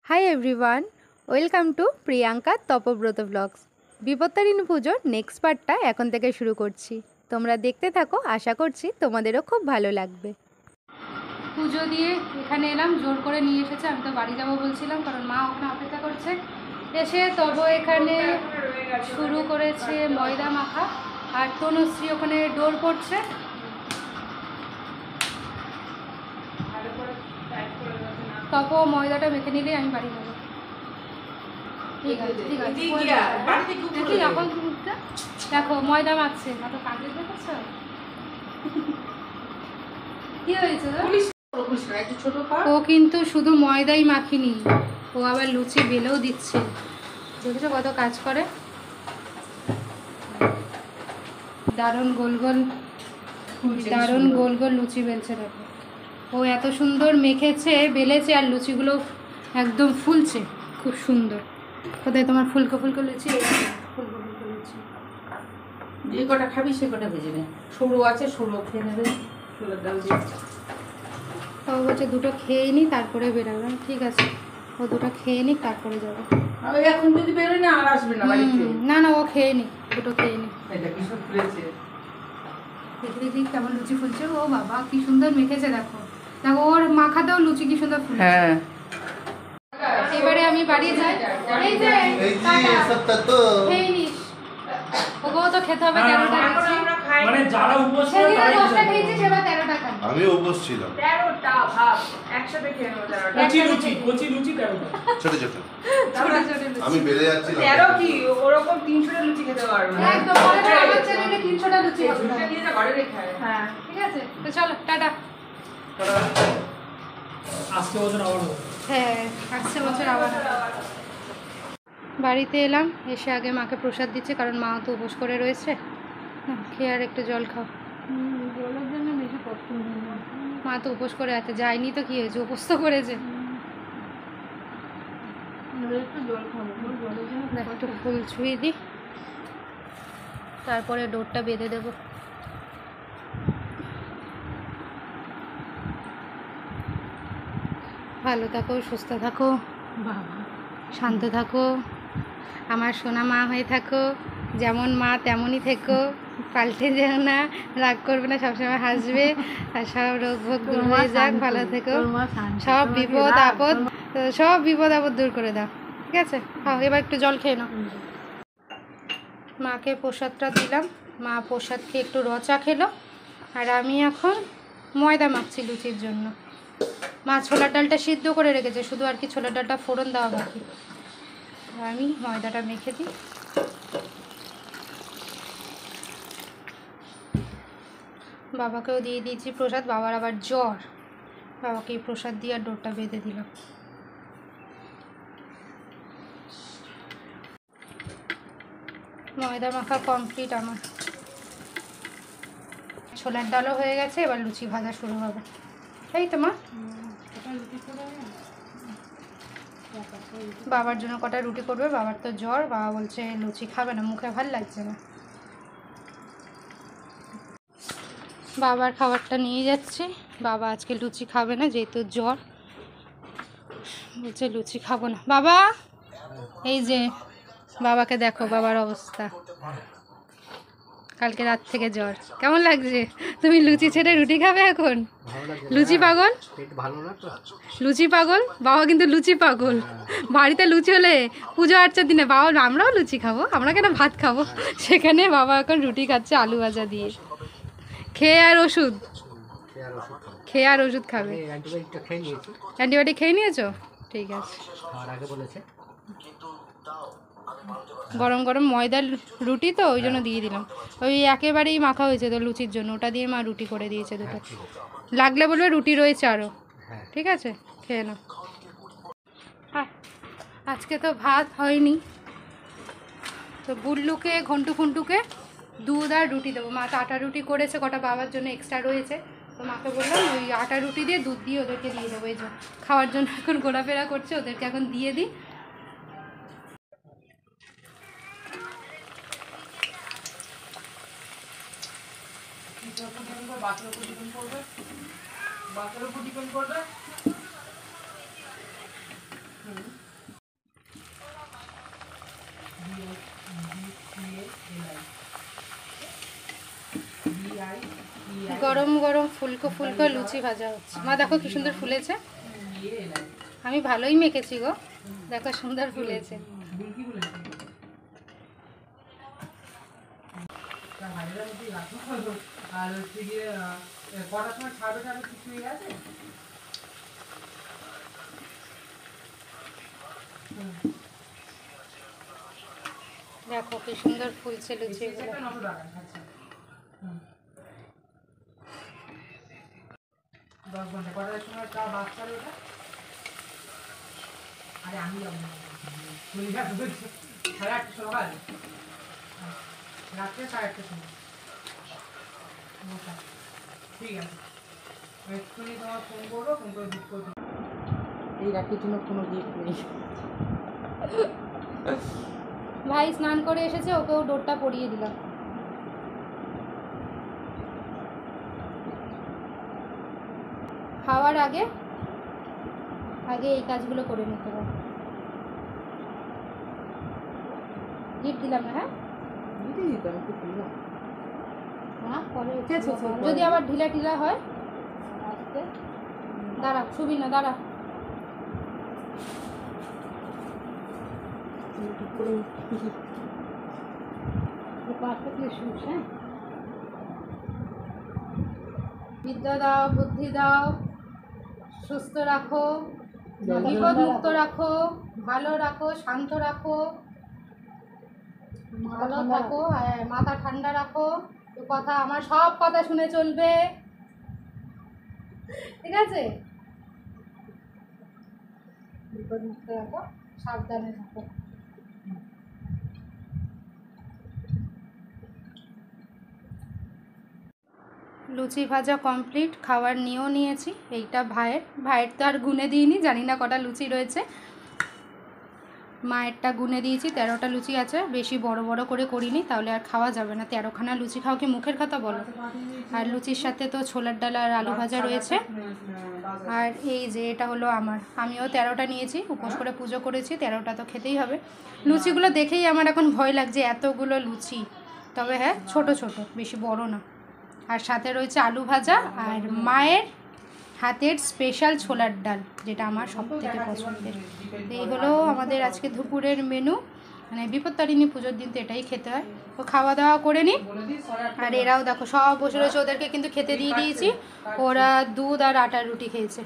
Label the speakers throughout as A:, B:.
A: High everyone, welcome to Priyanka Tapabrata blogs. Bipattarini পুজোর next পার্টটা এখন থেকে শুরু করছি। তোমরা দেখতে থাকো, আশা করছি তোমাদেরও খুব ভালো লাগবে। পুজো দিয়ে এখানে এলাম, জোর করে নিয়ে এসেছে। আমি তো বাড়ি যাবো বলছিলাম, কারণ মা ওখানে অপেক্ষা করছে। এসে তব এখানে শুরু করেছে ময়দা মাখা, আর তনুশ্রী ওখানে ডোর করছে। তব ময়দাটা মেখে নিলেই আমি বাড়ি যাবো। দেখো ময়দা মাখছে, কি হয়েছে? ও কিন্তু শুধু ময়দাই মাখিনি, ও আবার লুচি বেলেও দিচ্ছে। দেখেছো কত কাজ করে, দারুণ গোল গোল লুচি বেলছে। দেখো ও এত সুন্দর মেখেছে, বেলেছে, আর লুচিগুলো একদম ফুলছে, খুব সুন্দর। কোথায় তোমার ফুলকো ফুলকো লুচি? ফুলকো ফুলকো লুচি
B: যে কটা খাবি সে কটা ভেজে নে। সরু আছে, সরু খেয়ে নেবে। ছোলার ডাল দিয়ে
A: ও বলছে দুটো খেয়ে নি তারপরে বেরোবে। ঠিক আছে, ও দুটো খেয়ে নি তারপরে যাবে।
B: এখন যদি বেরোয় না আর আসবে না বাড়িতে।
A: না না, ও খেয়ে নি, দুটো খেয়ে নি।
B: এটা কি সব ফুলেছে,
A: দেখে দেখি কেমন লুচি ফুলছে। ও বাবা কি সুন্দর মেখেছে, দেখো দেখো ওর মাখাতেও লুচি কি সুন্দর ফুলছে।
B: হ্যাঁ
A: এবারে আমি বাড়ি যাই। এই যে খেয়ে নিস, ওকেও তো খেতে হবে। 13টা লুচি,
C: মানে যারা উপোস করে
A: সেদিনে
C: তারাই
A: 10টা খেয়েছি, সেবার 13টা খাই।
D: আমিও উপোস ছিলাম।
E: 13টা ভাব একসাথে খেয়ে নেবো। 13টা
C: কচি লুচি 13টা
D: ছোট ছোট
A: ছোট ছোট লুচি।
D: আমি বেড়ে যাচ্ছিলাম।
E: 13 কি ওরকম 300টা লুচি খেতে পারবো না।
A: একদম পরে আমার চ্যানেলে 300টা লুচি হবে।
E: এটা নিয়ে না ঘরে রেখে আয়। হ্যাঁ
A: ঠিক আছে, তো চলো টাটা।
C: আজকে বছর আবার হবে।
A: হ্যাঁ, আসছে বছর আবার। বাড়িতে এলাম, এসে আগে মাকে প্রসাদ দিচ্ছে, কারণ মা তো উপোস করে রয়েছে। খেয়ে আর একটু জল খাও। জলের জন্য বেশি কষ্ট। মা তো উপোস করে আছে, যায়নি তো কি হয়েছে, উপোস তো করেছে।
E: একটু জল খাবো, জলের জন্য
A: একটু ফুল ছুঁয়ে দিই, তারপরে ডোরটা বেঁধে দেবো। ভালো থাকো, সুস্থ থাকো, বাবা শান্ত থাকো, আমার সোনা মা হয়ে থাকো। যেমন মা তেমনই থেকো, পাল্টে যেও না, রাগ করবে না, সবসময় হাসবে, আর সব রোগ ভোগ দূর হয়ে যাক। ভালো থেকো, সব বিপদ আপদ দূর করে দাও। ঠিক আছে, এবার একটু জল খেয়ে নাও। মাকে প্রসাদটা দিলাম, মা প্রসাদ খেয়ে একটু রচা খেলো, আর আমি এখন ময়দা মাখছি লুচির জন্য। মা ছোলার ডালটা সিদ্ধ করে রেখেছে, শুধু আর কি ছোলার ডালটা ফোড়ন দেওয়া বাকি। আমি ময়দাটা মেখে দিই। বাবাকেও দিয়ে দিয়েছি প্রসাদ, বাবার আবার জ্বর, বাবাকে এই প্রসাদ দিয়ে আর ডোরটা বেঁধে দিলাম। ময়দা মাখা কমপ্লিট আমার, ছোলার ডালও হয়ে গেছে, এবার লুচি ভাজা শুরু হবে। এই তো মা, বাবার জন্য কটা রুটি করবে, বাবার তো জ্বর, বাবা বলছে লুচি খাবে না, মুখে ভাল লাগছে না। বাবার খাবারটা নিয়ে যাচ্ছি, বাবা আজকে লুচি খাবে না, যেহেতু জ্বর, বলছে লুচি খাবো না। বাবা এই যে বাবাকে দেখো, বাবার অবস্থা, কালকে রাত থেকে জ্বর। কেমন লাগছে? তুমি লুচি ছেড়ে রুটি খাবে এখন? লুচি পাগল, লুচি পাগল বাবা, কিন্তু লুচি পাগল। বাড়িতে লুচি হলে পুজো আর্চার দিনে বাবা, আমরাও লুচি খাবো, আমরা কেন ভাত খাবো, সেখানে বাবা এখন রুটি খাচ্ছে আলু ভাজা দিয়ে। খেয়ে আর ওষুধ খাবে। অ্যান্টিবায়োটিক খেয়ে নিয়েছো? ঠিক আছে। গরম গরম ময়দার রুটি তো, ওই জন্য দিয়ে দিলাম। ওই একেবারেই মাখা হয়েছে তো লুচির জন্য, ওটা দিয়ে মা রুটি করে দিয়েছে দুটো। লাগলে বলবে রুটি রয়েছে আরও। ঠিক আছে, খেয়ে নাও। আজকে তো ভাত হয়নি, তো বুল্লুকে ঘন্টু ফুন্টুকে দুধ আর রুটি দেবো। মা তো আটা রুটি করেছে, কটা বাবার জন্য এক্সট্রা রয়েছে, তো মাকে বললাম ওই আটা রুটি দিয়ে দুধ দিয়ে ওদেরকে দিয়ে দেবো। এই যে খাওয়ার জন্য এখন ঘোরাফেরা করছে, ওদেরকে এখন দিয়ে দিই। ফুলকো ফুলকো লুচি ভাজা হচ্ছে। মা দেখো কি সুন্দর ফুলেছে। আমি ভালোই মেখেছি গো, দেখো সুন্দর ফুলেছে।
B: আর হচ্ছে গিয়ে কটার সময় ছাড়বে কিছু আছে?
A: দেখো কি সুন্দর ফুলছে লুচি।
B: 900 টাকা। আচ্ছা 10 ঘন্টা কটার সময় চা বাস করে ওটা? আরে আমি যাবো না, সাড়ে 8টার সকাল, রাত্রে 8:30টার সময়। ঠিক আছে, এক্ষুনি তোমার ফোন করবো, ফোন করে বুক করবো। এই রাখির জন্য কোনো গিফট নেই।
A: ভাই স্নান করে এসেছে, ওকেও ডোরটা পরিয়ে দিলাম। খাওয়ার আগে এই কাজগুলো করে নিতে হবে। গিফট দিলাম না? হ্যাঁ হ্যাঁ, পরে যদি আবার ঢিলা ঢিলা হয় দাঁড়া, ছবি না দাঁড়া। বিদ্যা দাও, বুদ্ধি দাও, সুস্থ রাখো, বিপদ মুক্ত রাখো, ভালো রাখো, শান্ত রাখো, ভালো থাকো, মাথা ঠান্ডা রাখো। তো কথা, আমার সব কথা শুনে চলবে, ঠিক আছে? বিপদ মুক্ত রাখো, সাবধানে থাকো। লুচি ভাজা কমপ্লিট, খাবার নিয়েও নিয়েছি। এইটা ভাইয়ের তো আর গুনে দিইনি, জানি না কটা লুচি রয়েছে। মায়েরটা গুনে দিয়েছি, 13টা লুচি আছে। বেশি বড় বড় করে করিনি, তাহলে আর খাওয়া যাবে না। 13খানা লুচি খাও কি মুখের কথা বলো? আর লুচির সাথে তো ছোলার ডাল আর আলু ভাজা রয়েছে। আর এই যে এটা হলো আমিও 13টা নিয়েছি, উপোস করে পুজো করেছি, 13টা তো খেতেই হবে। লুচিগুলো দেখেই আমার এখন ভয় লাগছে, এতগুলো লুচি। তবে হ্যাঁ, ছোট ছোট, বেশি বড় না। আর সাথে রয়েছে আলু ভাজা আর মায়ের হাতের স্পেশাল ছোলার ডাল, যেটা আমার সবথেকে পছন্দের। এই হলো আমাদের আজকে দুপুরের মেনু। মানে বিপত্তারিণী পুজোর দিন তো এটাই খেতে হয়। তো খাওয়া দাওয়া করে নিই। আর এরাও দেখো সব বসে রয়েছে, ওদেরকে কিন্তু খেতে দিয়ে দিয়েছি। ওরা দুধ আর আটার রুটি খেয়েছে।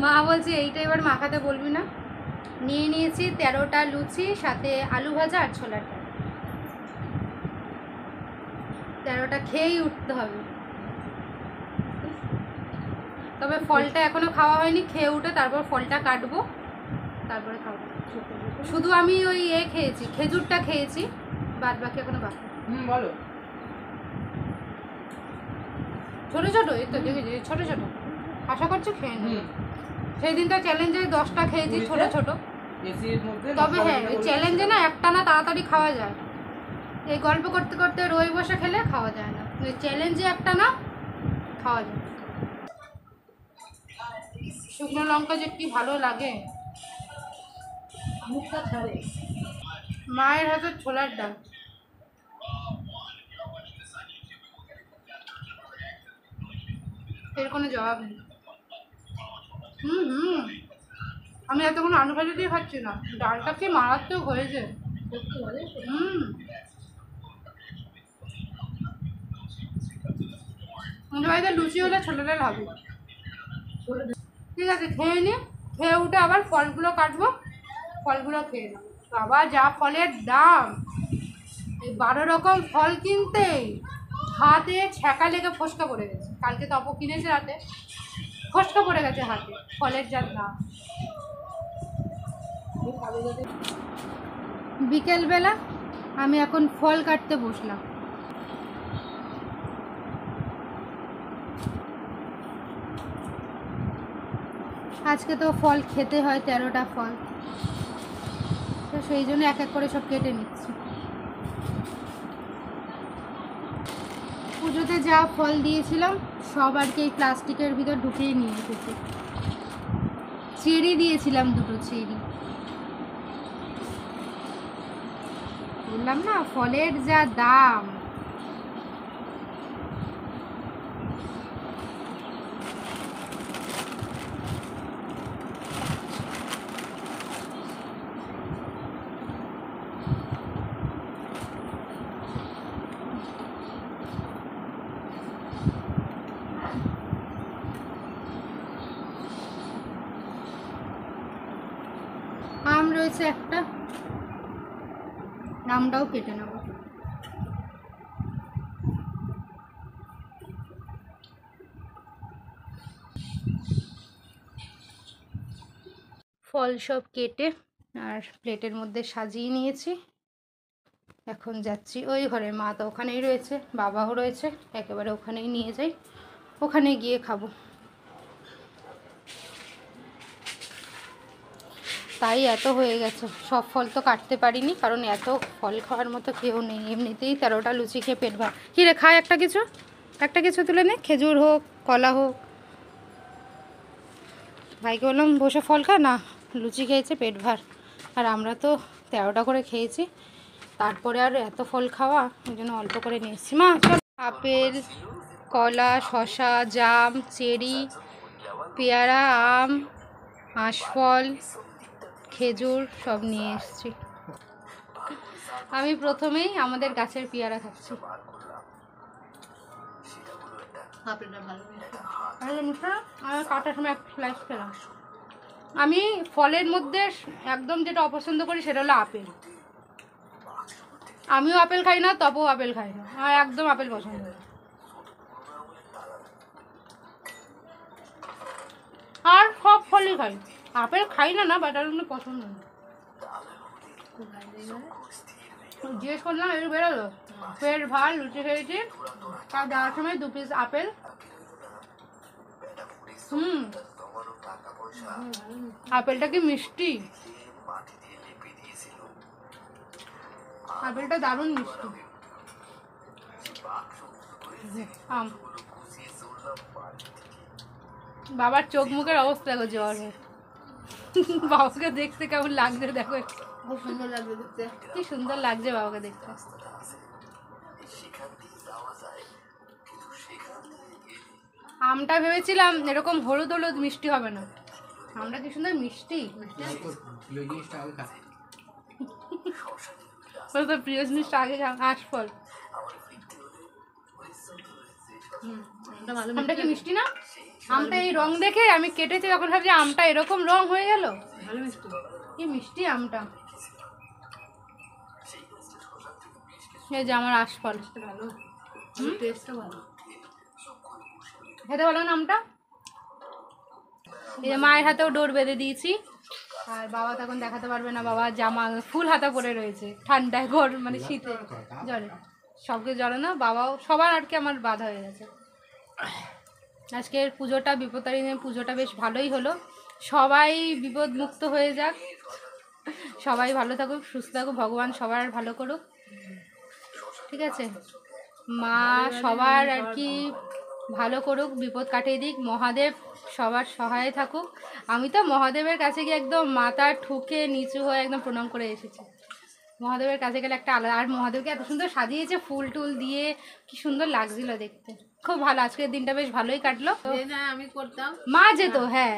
A: মা বলছে এইটা এবার মাখাতে বলবি না। নিয়ে নিয়েছি 13টা লুচি, সাথে আলু ভাজা আর ছোলার ডাল। 13টা খেয়েই উঠতে হবে। তবে ফলটা এখনো খাওয়া হয়নি, খেয়ে উঠে তারপর ফলটা কাটবো, তারপরে খাবো। শুধু আমি ওই খেয়েছি, খেজুরটা খেয়েছি, বাদ বাকি এখনো বাকি।
B: বলো।
A: ছোট ছোট, এই তো দেখেছি ছোট ছোট। আশা করছি খেয়ে নেব। সেই দিন তো চ্যালেঞ্জে 10টা খেয়েছি ছোট ছোট। তবে হ্যাঁ, ওই চ্যালেঞ্জে না একটা না তাড়াতাড়ি খাওয়া যায়। এই গল্প করতে করতে রয়ে বসে খেলে খাওয়া যায় না। ওই চ্যালেঞ্জে একটা না খাওয়া যায়। শুকনো লঙ্কা যে কি ভালো লাগে, মুখটা ছাড়ে। মায়ের হাতে ছোলার ডাল, এর কোনো জবাব নেই। আমি এতক্ষণ আলু ভাজা দিয়ে খাচ্ছি না, ডালটা কি মারাত্মক হয়েছে। আমাদের বাড়িতে লুচি হলে ছোট ডাল হবে। ঠিক আছে, খেয়ে নি, খেয়ে উঠে আবার ফলগুলো কাটবো, ফলগুলো খেয়ে নেবো। বাবা যা ফলের দাম, এই 12 রকম ফল কিনতেই হাতে ছ্যাঁকা লেগে ফসকা পড়ে গেছে। কালকে তপ কিনেছে রাতে, ফসকা পড়ে গেছে হাতে, ফলের যা দাম। বিকেলবেলা আমি এখন ফল কাটতে বসলাম। আজকে তো ফল খেতে হয়, 13টা ফল, তো সেই জন্য এক এক করে সব কেটে নিচ্ছি। পুজোতে যা ফল দিয়েছিলাম সব আর কি এই প্লাস্টিকের ভিতর ঢুকিয়ে নিয়ে এসেছি। চেরি দিয়েছিলাম, 2টো চেরি। বললাম না ফলের যা দাম। আম রয়েছে একটা, আমটাও কেটে নেব। ফল সব কেটে আর প্লেটের মধ্যে সাজিয়ে নিয়েছি। এখন যাচ্ছি ওই ঘরে, মা তো ওখানেই রয়েছে, বাবাও রয়েছে, একেবারে ওখানেই নিয়ে যাই, ওখানে গিয়ে খাবো। তাই এত হয়ে গেছে, সব ফল তো কাটতে পারিনি কারণ এত ফল খাওয়ার মতো কেউ নেই। এমনিতেই 13টা লুচি খেয়ে পেট ভার। কী রে, খায় একটা কিছু তুলে নে, খেজুর হোক কলা হোক। ভাইকে বললাম বসে ফল খা, না লুচি খেয়েছে পেট ভার। আর আমরা তো 13টা করে খেয়েছি, তারপরে আর এত ফল খাওয়া, ওই জন্য অল্প করে নিয়ে এসেছি। মা চল, আপেল, কলা, শসা, জাম, চেরি, পেয়ারা, আম, আঁশফল, খেজুর সব নিয়ে এসেছি। আমি প্রথমেই আমাদের গাছের পেয়ারা খাচ্ছি। আপেলটা ভালো মিষ্টি, আর কাটার সময় এক স্লাইস খেলাম। আমি ফলের মধ্যে একদম যেটা অপছন্দ করি সেটা হলো আপেল। আমিও আপেল খাই না, তপও আপেল খাই না, আমার একদম আপেল পছন্দ না। আর সব ফলই খাই, আপেল খাই না, বাট আর পছন্দ না। জিজ্ঞেস করলাম একটু বেরোলো, পেট ভার, লুচি খেয়েছি, তার যাওয়ার সময় 2 পিস আপেল। আপেলটা কি মিষ্টি, আপেলটা দারুণ মিষ্টি। আম, বাবার চোখ মুখের অবস্থা দেখো, জ্বর হয়। বাবাকে দেখতে কেমন লাগছে দেখো, খুব সুন্দর লাগছে দেখতে, কি সুন্দর লাগছে বাবাকে দেখতে। আমটা ভেবেছিলাম এরকম হলুদ হলুদ মিষ্টি হবে না, আমটা কি সুন্দর মিষ্টি। তোর প্রিয় জিনিসটা আগে আঁশফল। আমটা কি মিষ্টি না? আমটা এই রং দেখে আমি কেটেছি যখন ভাবছি আমটা এরকম রং হয়ে গেল, ভালো মিষ্টি, কি মিষ্টি আমটা। এই যে আমার আঁশফল, ভালো টেস্টটা ভালো, খেতে ভালো না আমটা। এই যে মায়ের হাতেও ডোর বেঁধে দিয়েছি, আর বাবা তখন দেখাতে পারবে না, বাবা জামা ফুল হাতা পরে রয়েছে, ঠান্ডায় গরম মানে শীতে জলে, সবকে জলে না, বাবাও সবার আর কি আমার বাধা হয়ে গেছে। আজকের পুজোটা, বিপত্তারিণীর পুজোটা বেশ ভালোই হলো। সবাই বিপদ মুক্ত হয়ে যাক, সবাই ভালো থাকুক, সুস্থ থাকুক, ভগবান সবার ভালো করুক, ঠিক আছে। মা সবার আর কি ভালো করুক, বিপদ কাটিয়ে দিক, মহাদেব সবার সহায় থাকুক। আমি তো মহাদেবের কাছে গিয়ে একদম মাথা ঠুকে নিচু হয়ে একদম প্রণাম করে এসেছি। মহাদেবের কাছে গেলে একটা আলাদা, আর মহাদেবকে এত সুন্দর সাজিয়েছে ফুল টুল দিয়ে, কি সুন্দর লাগছিল দেখতে, খুব ভালো। আজকের দিনটা বেশ ভালোই কাটলো। আমি করতাম, মা যেত, হ্যাঁ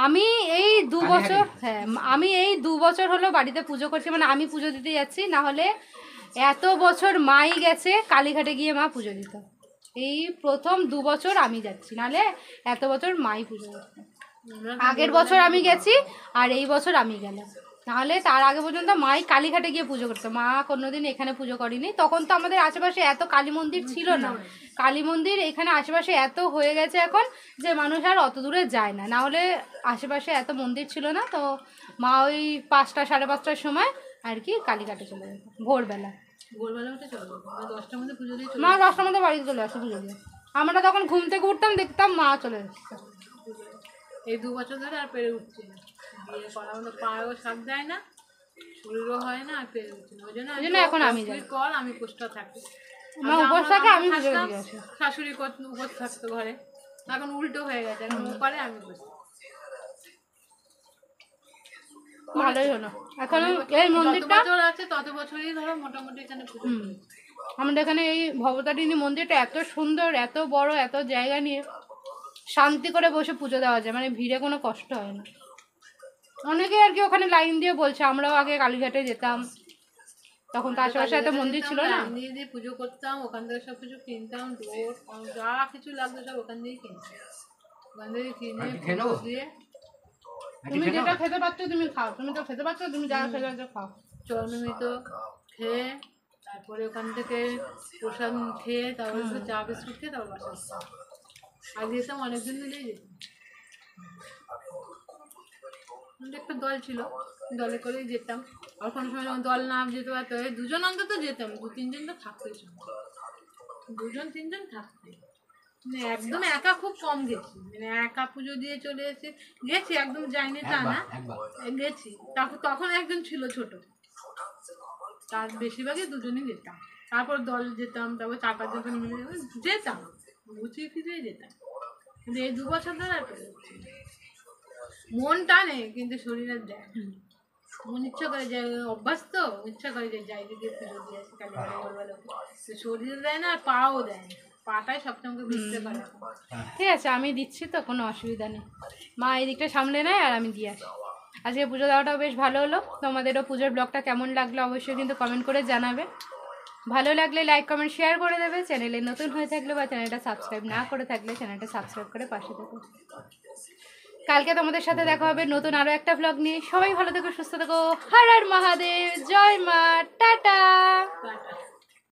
A: আমি এই 2 বছর, হ্যাঁ আমি এই 2 বছর হলো বাড়িতে পুজো করছি, মানে আমি পুজো দিতে যাচ্ছি, না হলে এত বছর মাই গেছে কালীঘাটে গিয়ে মা পুজো দিত। এই প্রথম 2 বছর আমি যাচ্ছি, নাহলে এত বছর মাই পুজো করতো। আগের বছর আমি গেছি আর এই বছর আমি গেলাম, নাহলে তার আগে পর্যন্ত মাই কালীঘাটে গিয়ে পুজো করতো। মা কোনোদিন এখানে পুজো করেনি, তখন তো আমাদের আশেপাশে এত কালী মন্দির ছিল না। কালী মন্দির এখানে আশেপাশে এত হয়ে গেছে এখন যে মানুষ আর অত দূরে যায় না, না হলে আশেপাশে এত মন্দির ছিল না। তো মা ওই 5টা 5:30টার সময় আর কি কালীঘাটে চলে যেত, ভোরবেলা। ভোরবেলা উঠে চলে যেত, 10টার মধ্যে পুজো দিয়ে, মা 10টার মধ্যে বাড়িতে চলে আসতো পুজো দিয়ে। আমরা তখন ঘুম থেকে উঠতাম, দেখতাম মা চলে আসতো।
D: এই 2 বছর ধরে আর পেরে উঠছি না, বিয়ে করার মতো পায়েও শাক দেয় না, শরীরও হয় না, আর পেরে উঠছি না। ওই জন্য এখন আমি যাই কর, আমি উপোসটা থাকি,
A: মা উপোস থাকে, আমি পুজো দিয়ে আসি।
D: শাশুড়ি উপোস থাকতো ঘরে, এখন উল্টো হয়ে গেছে, এখন ও করে আমি বসি।
A: ভালোই হলো। এখন এই
D: যত
A: মন্দিরটা
D: বছর আছে তত বছরই ধরো মোটামুটি এখানে পুজো করেছে।
A: আমাদের এখানে এই ভবতারিণী মন্দিরটা এত সুন্দর, এত বড়, এত জায়গা নিয়ে শান্তি করে বসে পুজো দেওয়া যায়, মানে ভিড়ে কোনো কষ্ট হয় না। অনেকে আর কি ওখানে লাইন দিয়ে বলছে, আমরাও আগে কালীঘাটে যেতাম, তখন তো আশেপাশে এত মন্দির ছিল না।
D: লাইন দিয়ে দিয়ে পুজো করতাম, ওখান থেকে সব কিছু কিনতাম, ডোর যা কিছু লাগতো সব ওখান থেকেই কিনতাম। ওখান থেকে কিনে পুজো দিয়ে
A: তুমি যেটা খেতে পারছো তুমি খাও, তুমি তো খেতে পারছো, তুমি যা খেতে পারছো খাও।
D: চরণমিত খেয়ে তারপরে ওখান থেকে প্রসাদ খেয়ে তারপরে একটু চা বিস্কুট খেয়ে তারপর বাসা আসতাম। আর যেতাম অনেকদিন মিলেই যেতাম। আমাদের একটা দল ছিল, দলে করেই যেতাম। আর কোনো সময় যখন দল না যেতে পারতো, এই দুজন অন্তত যেতাম, 2-3 জন তো থাকতোই সঙ্গে। 2-3 জন থাকতো, মানে একদম একা খুব কম গেছি, মানে একা পুজো দিয়ে চলে এসে গেছি, একদম যাইনি তা না, গেছি। তখন একজন ছিল ছোট, তার বেশিরভাগই দুজনই যেতাম। তারপর দল যেতাম, তারপর 4-5 জন মিলে যেতাম, গুছিয়ে ফিরিয়ে যেতাম। কিন্তু এই 2 বছর ধরে আর পেরে উঠছি না। মন টানে কিন্তু শরীরের দেয় না। মন ইচ্ছা করে যায়, অভ্যাস তো ইচ্ছা করে যে যাই দিদি পুজো দিয়ে আসি কালীবাড়ি বলবো, তো শরীর দেয় না আর পাও দেয় না, পাটাই সবসময় আমাকে বুঝতে পারে।
A: ঠিক আছে, আমি দিচ্ছি তো, কোনো অসুবিধা নেই। মা এই দিকটা সামলে নেয় আর আমি দিয়ে আসি। আজকে পুজো দেওয়াটাও বেশ ভালো হলো। তোমাদেরও পুজোর ব্লগটা কেমন লাগলো অবশ্যই কিন্তু কমেন্ট করে জানাবে। ভালো লাগলে লাইক কমেন্ট শেয়ার করে দেবে। চ্যানেলে নতুন হয়ে থাকলে বা চ্যানেলটা সাবস্ক্রাইব না করে থাকলে চ্যানেলটা সাবস্ক্রাইব করে পাশে থেকো। কালকে তোমাদের সাথে দেখা হবে নতুন আরও একটা ব্লগ নিয়ে। সবাই ভালো থেকো, সুস্থ থেকো। হর হর মহাদেব, জয় মা, টাটা।
D: টাটা।